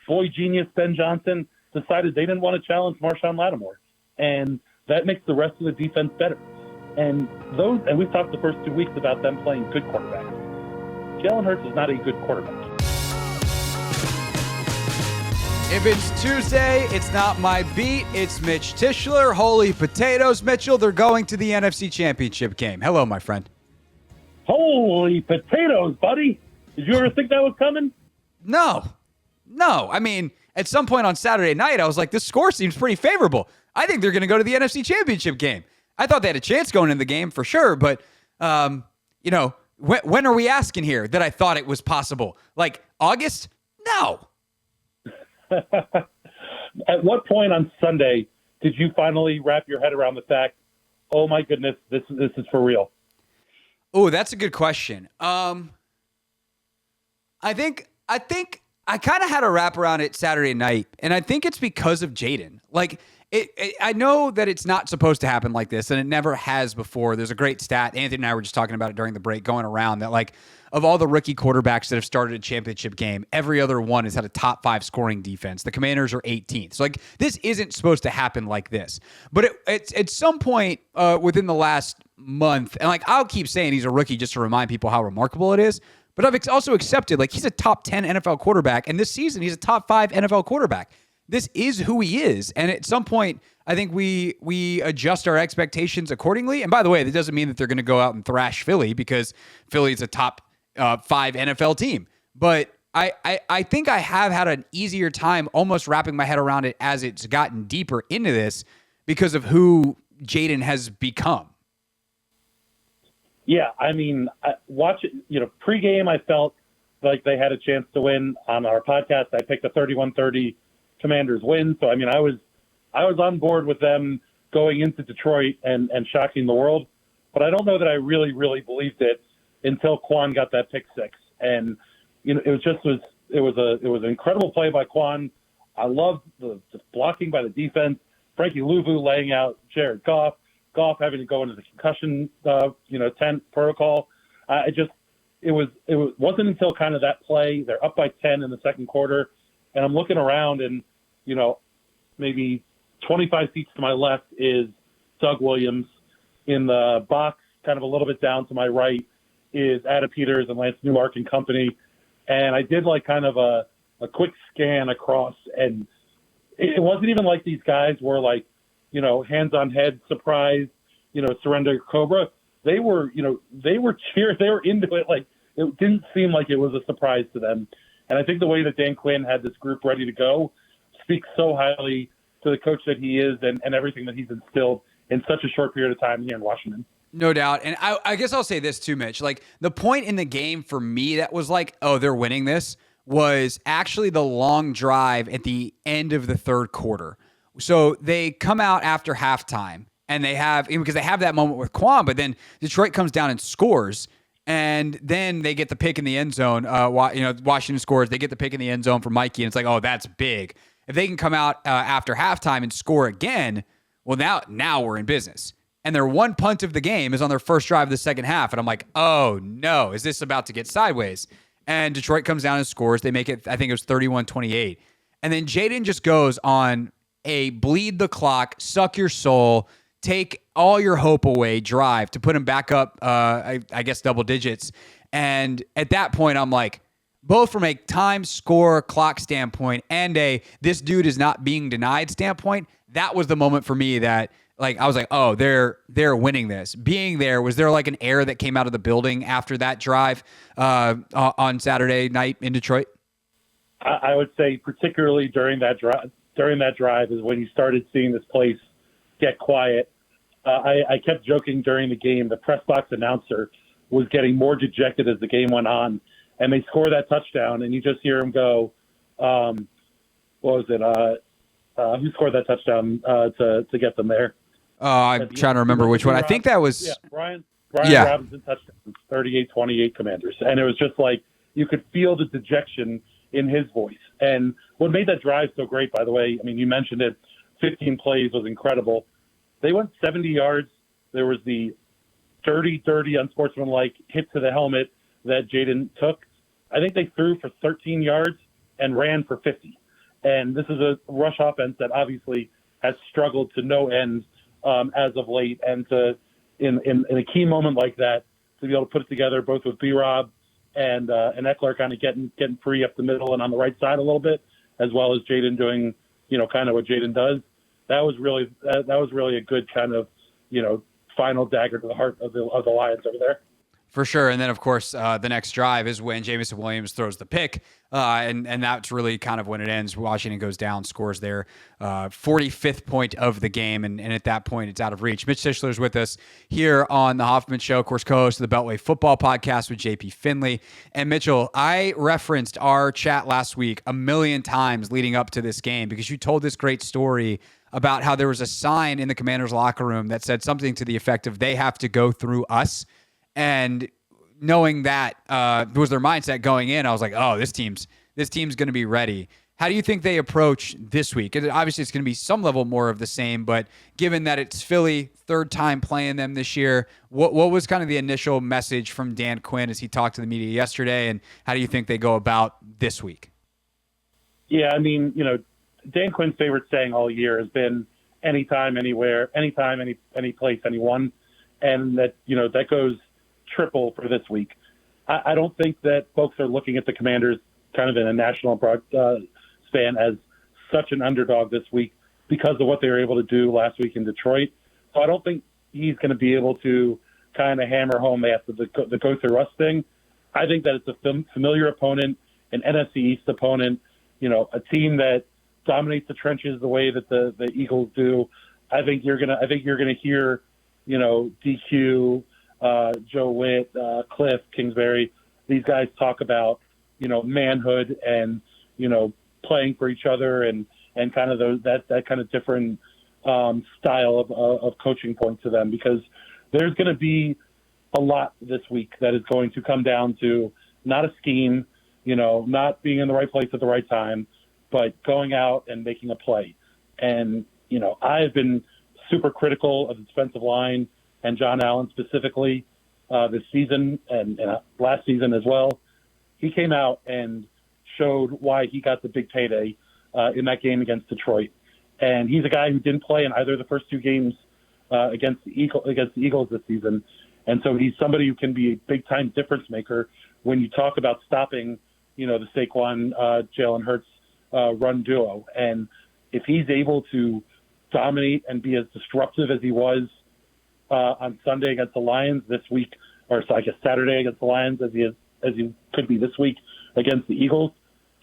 Boy genius Ben Johnson decided they didn't want to challenge Marshawn Lattimore. And that makes the rest of the defense better. And we've talked the first 2 weeks about them playing good quarterbacks. Jalen Hurts is not a good quarterback. If it's Tuesday, it's not my beat. It's Mitch Tischler. Holy potatoes, Mitchell. They're going to the NFC Championship game. Hello, my friend. Holy potatoes, buddy. Did you ever think that was coming? No. I mean, at some point on Saturday night, I was like, this score seems pretty favorable. I think they're going to go to the NFC Championship game. I thought they had a chance going in the game for sure, but, when are we asking here that I thought it was possible? Like August? No. At what point on Sunday did you finally wrap your head around the fact, oh my goodness, this is for real? Oh, that's a good question. I think I kind of had a wrap around it Saturday night, and I think it's because of Jaden. Like, I know that it's not supposed to happen like this, and it never has before. There's a great stat. Anthony and I were just talking about it during the break, going around that, like, of all the rookie quarterbacks that have started a championship game, every other one has had a top 5 scoring defense. The Commanders are 18th. So, like, this isn't supposed to happen like this. But it's at some point within the last month, and, like, I'll keep saying he's a rookie just to remind people how remarkable it is, but I've also accepted, like, he's a top 10 NFL quarterback, and this season he's a top 5 NFL quarterback. This is who he is. And at some point, I think we adjust our expectations accordingly. And by the way, that doesn't mean that they're going to go out and thrash Philly, because Philly is a top 5 NFL team. But I think I have had an easier time almost wrapping my head around it as it's gotten deeper into this because of who Jaden has become. Yeah, I mean, pregame I felt like they had a chance to win. On our podcast, I picked a 31-30 Commanders win. So, I mean, I was on board with them going into Detroit and shocking the world. But I don't know that I really, really believed it until Quan got that pick 6. And, it was an incredible play by Quan. I loved the blocking by the defense. Frankie Louvu laying out Jared Goff having to go into the concussion, tent protocol. It wasn't until kind of that play, they're up by 10 in the second quarter, and I'm looking around and, maybe 25 seats to my left is Doug Williams. In the box, kind of a little bit down to my right, is Adam Peters and Lance Newmark and company. And I did like kind of a quick scan across, and it wasn't even like these guys were like, hands on head, surprise, surrender Cobra. They were cheering. They were into it. Like, it didn't seem like it was a surprise to them. And I think the way that Dan Quinn had this group ready to go speaks so highly to the coach that he is and everything that he's instilled in such a short period of time here in Washington. No doubt. And I guess I'll say this too, Mitch. Like, the point in the game for me that was like, oh, they're winning this, was actually the long drive at the end of the third quarter. So they come out after halftime, and because they have that moment with Quan, but then Detroit comes down and scores, and then they get the pick in the end zone. Washington scores. They get the pick in the end zone for Mikey, and it's like, oh, that's big. If they can come out after halftime and score again, well, now we're in business. And their one punt of the game is on their first drive of the second half, and I'm like, oh, no, is this about to get sideways? And Detroit comes down and scores. They make it, I think it was 31-28. And then Jaden just goes on a bleed the clock, suck your soul, take all your hope away drive to put him back up, I guess, double digits. And at that point, I'm like, both from a time, score, clock standpoint and this dude is not being denied standpoint, that was the moment for me that, like, I was like, oh, they're winning this. Being there, was there like an air that came out of the building after that drive on Saturday night in Detroit? I would say particularly during that drive is when you started seeing this place get quiet. I kept joking during the game. The press box announcer was getting more dejected as the game went on, and they score that touchdown, and you just hear him go, what was it? Who scored that touchdown to get them there? I'm trying to remember which one. I think that was Brian Robinson touchdown, 38-28 Commanders. And it was just like you could feel the dejection in his voice. And what made that drive so great, by the way, I mean, you mentioned it, 15 plays was incredible. They went 70 yards. There was the dirty, unsportsmanlike hit to the helmet that Jaden took. I think they threw for 13 yards and ran for 50. And this is a rush offense that obviously has struggled to no end as of late. And in a key moment like that, to be able to put it together both with B-Rob and Eckler kind of getting free up the middle and on the right side a little bit, as well as Jaden doing, kind of what Jaden does. That was really a good kind of, final dagger to the heart of the Lions over there. For sure. And then, of course, the next drive is when Jameson Williams throws the pick. And that's really kind of when it ends. Washington goes down, scores their 45th point of the game. And at that point, it's out of reach. Mitch Tischler is with us here on The Hoffman Show, of course, co-host of the Beltway Football Podcast with JP Finley. And Mitchell, I referenced our chat last week a million times leading up to this game because you told this great story about how there was a sign in the Commanders' locker room that said something to the effect of they have to go through us. And knowing that was their mindset going in, I was like, oh, this team's going to be ready. How do you think they approach this week? And obviously, it's going to be some level more of the same, but given that it's Philly, third time playing them this year, what was kind of the initial message from Dan Quinn as he talked to the media yesterday, and how do you think they go about this week? Yeah, I mean, Dan Quinn's favorite saying all year has been anytime, anywhere, anytime, any place, anyone. And that, that goes triple for this week. I don't think that folks are looking at the Commanders kind of in a national span as such an underdog this week because of what they were able to do last week in Detroit. So I don't think he's going to be able to kind of hammer home they have to the go through us thing. I think that it's a familiar opponent, an NFC East opponent, a team that dominates the trenches the way that the Eagles do. I think you're gonna hear, DQ, Joe Witt, Cliff Kingsbury, these guys talk about, manhood and, playing for each other and kind of that kind of different style of coaching point to them, because there's going to be a lot this week that is going to come down to not a scheme, not being in the right place at the right time, but going out and making a play. And, I've been super critical of the defensive line and John Allen specifically this season and last season as well. He came out and showed why he got the big payday in that game against Detroit. And he's a guy who didn't play in either of the first two games against the Eagles this season. And so he's somebody who can be a big-time difference maker when you talk about stopping, the Saquon, Jalen Hurts run duo. And if he's able to dominate and be as disruptive as he was on Sunday against the Lions this week, or I guess Saturday against the Lions as he could be this week against the Eagles,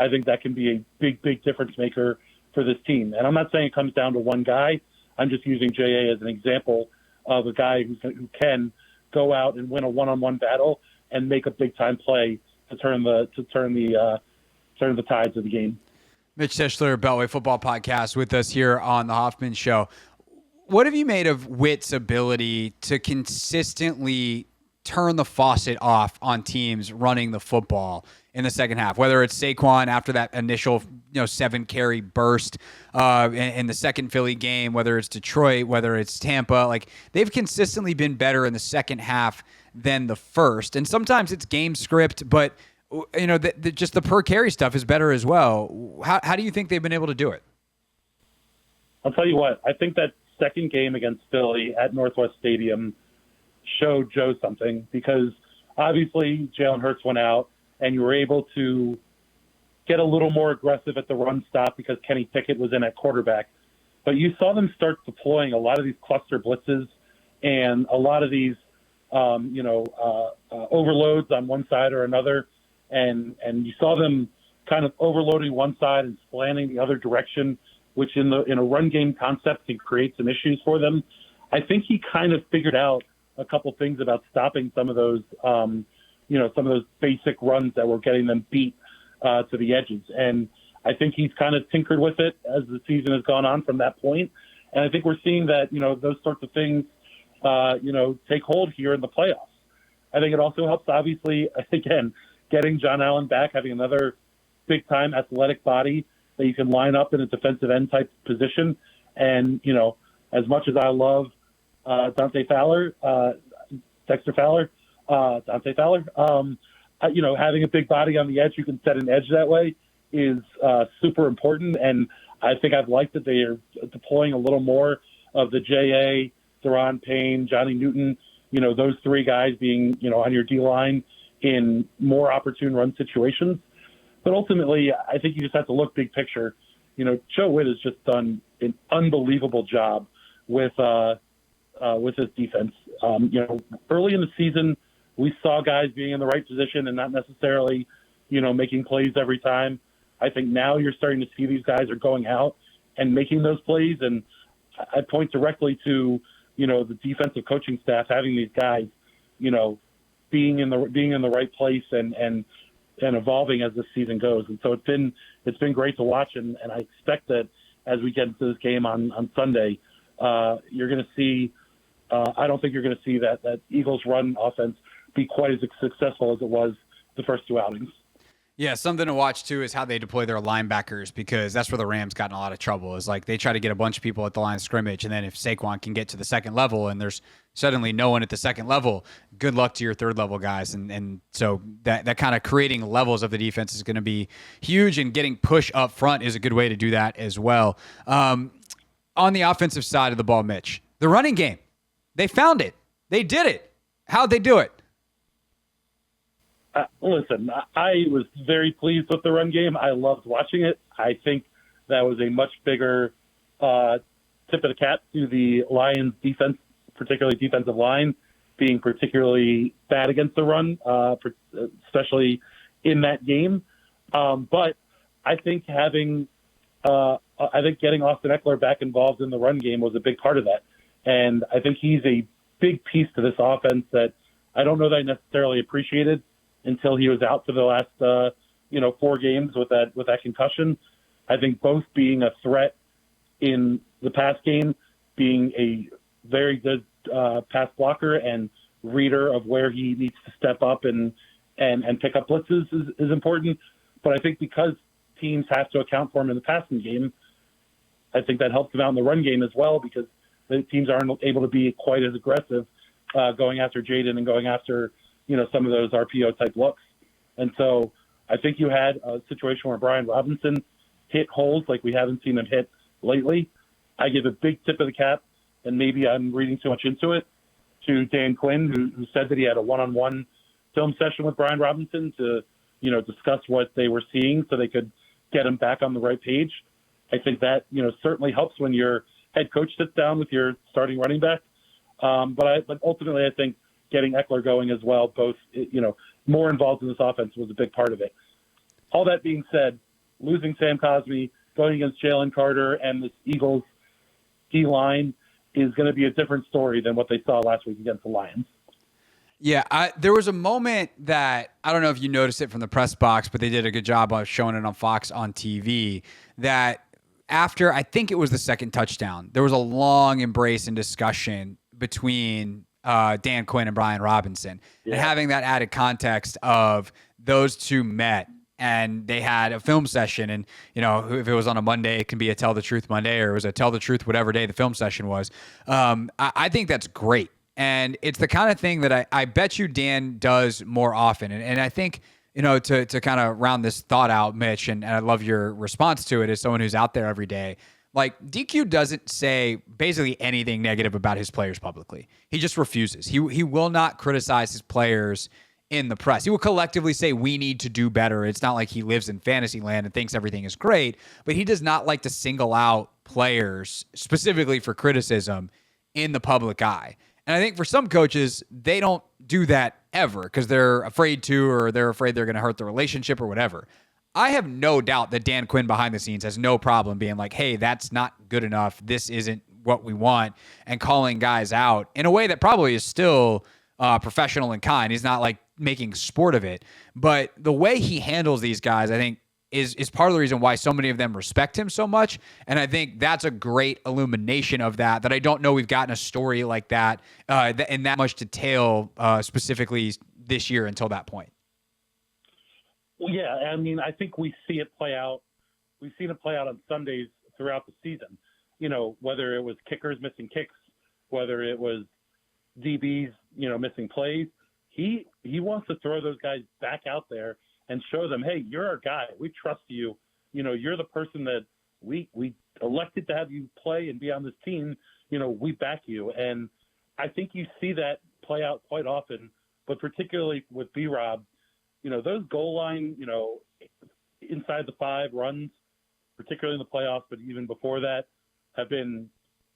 I think that can be a big difference maker for this team. And I'm not saying it comes down to one guy. I'm just using JA as an example of a guy who can go out and win a one-on-one battle and make a big-time play to turn the tides of the game. Mitch Tischler, Beltway Football Podcast, with us here on the Hoffman Show. What have you made of Witt's ability to consistently turn the faucet off on teams running the football in the second half? Whether it's Saquon after that initial 7-carry burst in the second Philly game, whether it's Detroit, whether it's Tampa, like they've consistently been better in the second half than the first. And sometimes it's game script, but just the per carry stuff is better as well. How do you think they've been able to do it? I'll tell you what, I think that second game against Philly at Northwest Stadium showed Joe something, because obviously Jalen Hurts went out and you were able to get a little more aggressive at the run stop because Kenny Pickett was in at quarterback. But you saw them start deploying a lot of these cluster blitzes and a lot of these, overloads on one side or another. And you saw them kind of overloading one side and slanting the other direction, which in a run game concept can create some issues for them. I think he kind of figured out a couple things about stopping some of those, some of those basic runs that were getting them beat to the edges. And I think he's kind of tinkered with it as the season has gone on from that point. And I think we're seeing that, those sorts of things, take hold here in the playoffs. I think it also helps, obviously, again, getting John Allen back, having another big-time athletic body that you can line up in a defensive end type position. And, as much as I love Dante Fowler, Dexter Fowler, Dante Fowler, having a big body on the edge, you can set an edge that way. is super important. And I think I've liked that they are deploying a little more of the J.A., Deron Payne, Johnny Newton, those three guys being, on your D-line in more opportune run situations. But ultimately, I think you just have to look big picture. Joe Witt has just done an unbelievable job with his defense. Early in the season, we saw guys being in the right position and not necessarily, making plays every time. I think now you're starting to see these guys are going out and making those plays. And I point directly to, the defensive coaching staff having these guys, being in the right place and evolving as the season goes. And so it's been great to watch. And I expect that as we get into this game on Sunday, you're going to see, I don't think you're going to see that Eagles run offense be quite as successful as it was the first two outings. Yeah, something to watch, too, is how they deploy their linebackers, because that's where the Rams got in a lot of trouble. Is like they try to get a bunch of people at the line of scrimmage, and then if Saquon can get to the second level and there's suddenly no one at the second level, good luck to your third level guys. And so that kind of creating levels of the defense is going to be huge, and getting push up front is a good way to do that as well. On the offensive side of the ball, Mitch, the running game, they found it. They did it. How'd they do it? Listen, I was very pleased with the run game. I loved watching it. I think that was a much bigger tip of the cap to the Lions defense, particularly defensive line, being particularly bad against the run, especially in that game. But I think getting Austin Eckler back involved in the run game was a big part of that. And I think he's a big piece to this offense that I don't know that I necessarily appreciated until he was out for the last, 4 games with that concussion. I think both being a threat in the pass game, being a very good pass blocker and reader of where he needs to step up and pick up blitzes is important. But I think because teams have to account for him in the passing game, I think that helps them out in the run game as well, because the teams aren't able to be quite as aggressive going after Jaden and going after some of those RPO type looks. And so I think you had a situation where Brian Robinson hit holes like we haven't seen him hit lately. I give a big tip of the cap, and maybe I'm reading too much into it, to Dan Quinn, who said that he had a one-on-one film session with Brian Robinson to, discuss what they were seeing so they could get him back on the right page. I think that, certainly helps when your head coach sits down with your starting running back. But ultimately, I think getting Eckler going as well, both, more involved in this offense was a big part of it. All that being said, losing Sam Cosmi, going against Jalen Carter and this Eagles D-line is going to be a different story than what they saw last week against the Lions. Yeah, there was a moment that, I don't know if you noticed it from the press box, but they did a good job of showing it on Fox on TV, that after, I think it was the second touchdown, there was a long embrace and discussion between Dan Quinn and Brian Robinson, and having that added context of those two met and they had a film session. And, if it was on a Monday, it can be a Tell the Truth Monday, or it was a Tell the Truth whatever day the film session was. I think that's great. And it's the kind of thing that I bet you Dan does more often. And I think, to kind of round this thought out, Mitch, and I love your response to it as someone who's out there every day. Like, DQ doesn't say basically anything negative about his players publicly. He just refuses. He will not criticize his players in the press. He will collectively say, we need to do better. It's not like he lives in fantasy land and thinks everything is great, but he does not like to single out players specifically for criticism in the public eye. And I think for some coaches, they don't do that ever because they're afraid to, or they're afraid they're going to hurt the relationship or whatever. I have no doubt that Dan Quinn behind the scenes has no problem being like, hey, that's not good enough. This isn't what we want, and calling guys out in a way that probably is still professional and kind. He's not like making sport of it. But the way he handles these guys, I think, is part of the reason why so many of them respect him so much. And I think that's a great illumination of that I don't know we've gotten a story like that in that much detail specifically this year until that point. Well, yeah, I mean, I think we see it play out. We've seen it play out on Sundays throughout the season. Whether it was kickers missing kicks, whether it was DBs, missing plays. He wants to throw those guys back out there and show them, hey, you're our guy. We trust you you're the person that we elected to have you play and be on this team. We back you. And I think you see that play out quite often, but particularly with B-Rob, those goal line, inside the 5 runs, particularly in the playoffs, but even before that, have been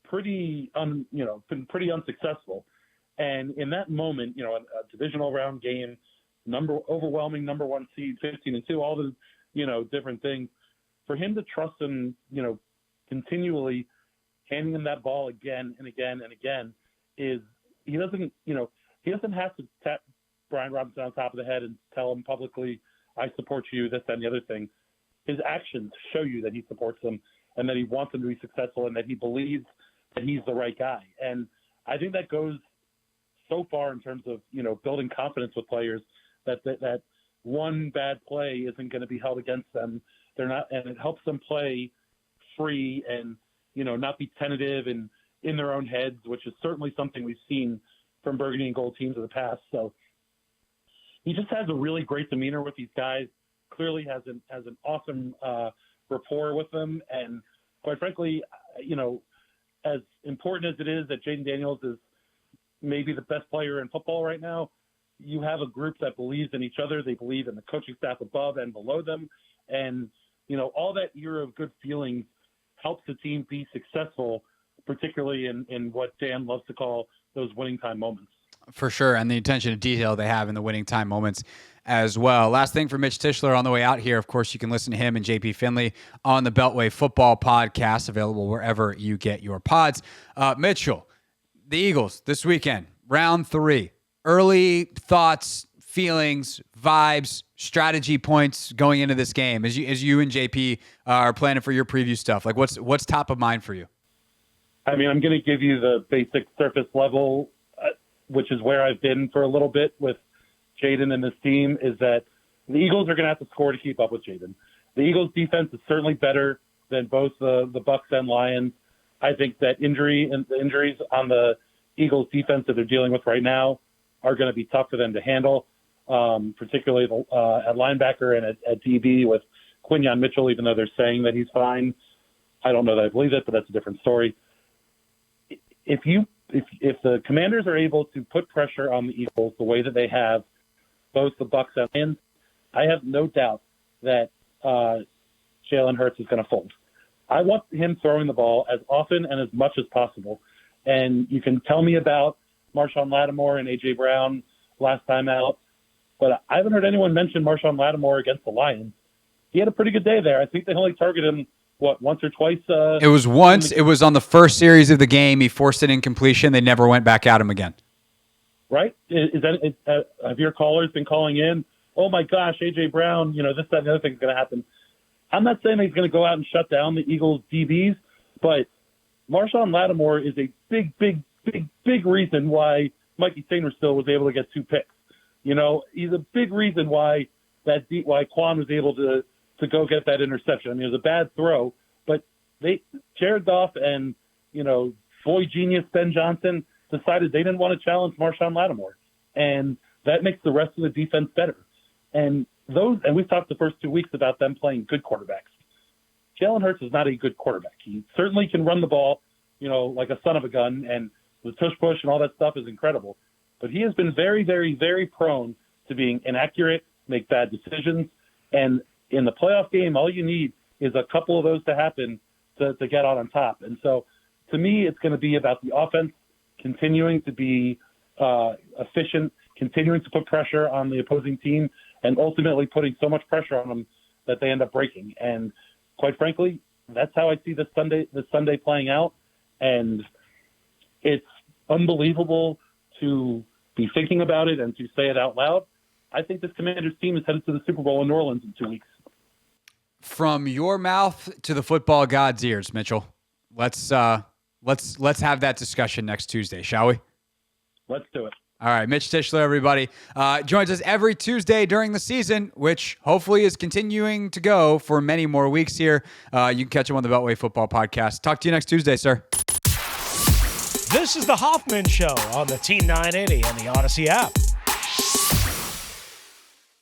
pretty unsuccessful. And in that moment, a divisional round game, overwhelming number 1 seed, 15-2, all the, different things, for him to trust him, continually handing him that ball again and again and again is he doesn't have to tap Brian Robinson on top of the head and tell him publicly, I support you, this, that, and the other thing. His actions show you that he supports them and that he wants them to be successful and that he believes that he's the right guy. And I think that goes so far in terms of, building confidence with players that one bad play isn't going to be held against them. They're not, and it helps them play free and, not be tentative and in their own heads, which is certainly something we've seen from Burgundy and Gold teams in the past. So he just has a really great demeanor with these guys, clearly has an awesome rapport with them. And quite frankly, as important as it is that Jaden Daniels is maybe the best player in football right now, you have a group that believes in each other. They believe in the coaching staff above and below them. And, all that year of good feelings helps the team be successful, particularly in what Dan loves to call those winning time moments. For sure, and the attention to detail they have in the winning time moments as well. Last thing for Mitch Tischler on the way out here, of course, you can listen to him and JP Finley on the Beltway Football Podcast, available wherever you get your pods. Mitchell, the Eagles this weekend, round 3. Early thoughts, feelings, vibes, strategy points going into this game as you and JP are planning for your preview stuff. Like what's top of mind for you? I mean, I'm going to give you the basic surface level, which is where I've been for a little bit with Jaden and this team, is that the Eagles are going to have to score to keep up with Jaden. The Eagles defense is certainly better than both the Bucks and Lions. I think that the injuries on the Eagles defense that they're dealing with right now are going to be tough for them to handle, particularly at linebacker and at DB with Quinyon Mitchell, even though they're saying that he's fine. I don't know that I believe it, but that's a different story. If the Commanders are able to put pressure on the Eagles the way that they have, both the Bucks and Lions, I have no doubt that Jalen Hurts is going to fold. I want him throwing the ball as often and as much as possible. And you can tell me about Marshawn Lattimore and A.J. Brown last time out, but I haven't heard anyone mention Marshawn Lattimore against the Lions. He had a pretty good day there. I think they only targeted him, once or twice? It was once. It was on the first series of the game. He forced an incompletion. They never went back at him again. Right? Have your callers been calling in? Oh, my gosh, A.J. Brown, this, that, and the other thing is going to happen. I'm not saying he's going to go out and shut down the Eagles' DBs, but Marshawn Lattimore is a big reason why Mikey Sainristil was able to get 2 picks. He's a big reason why Quan was able to go get that interception. I mean, it was a bad throw, but Jared Goff and, boy genius Ben Johnson decided they didn't want to challenge Marshawn Lattimore. And that makes the rest of the defense better. And we've talked the first 2 weeks about them playing good quarterbacks. Jalen Hurts is not a good quarterback. He certainly can run the ball, like a son of a gun, and the tush-push and all that stuff is incredible. But he has been very, very, very prone to being inaccurate, make bad decisions, and in the playoff game, all you need is a couple of those to happen to get on top. And so, to me, it's going to be about the offense continuing to be efficient, continuing to put pressure on the opposing team, and ultimately putting so much pressure on them that they end up breaking. And quite frankly, that's how I see this Sunday playing out. And it's unbelievable to be thinking about it and to say it out loud. I think this Commanders team is headed to the Super Bowl in New Orleans in 2 weeks. From your mouth to the football god's ears, Mitchell. Let's have that discussion next Tuesday, shall we? Let's do it. All right, Mitch Tischler, everybody, joins us every Tuesday during the season, which hopefully is continuing to go for many more weeks here. You can catch him on the Beltway Football Podcast. Talk to you next Tuesday, sir. This is the Hoffman Show on the Team 980 and the Odyssey app.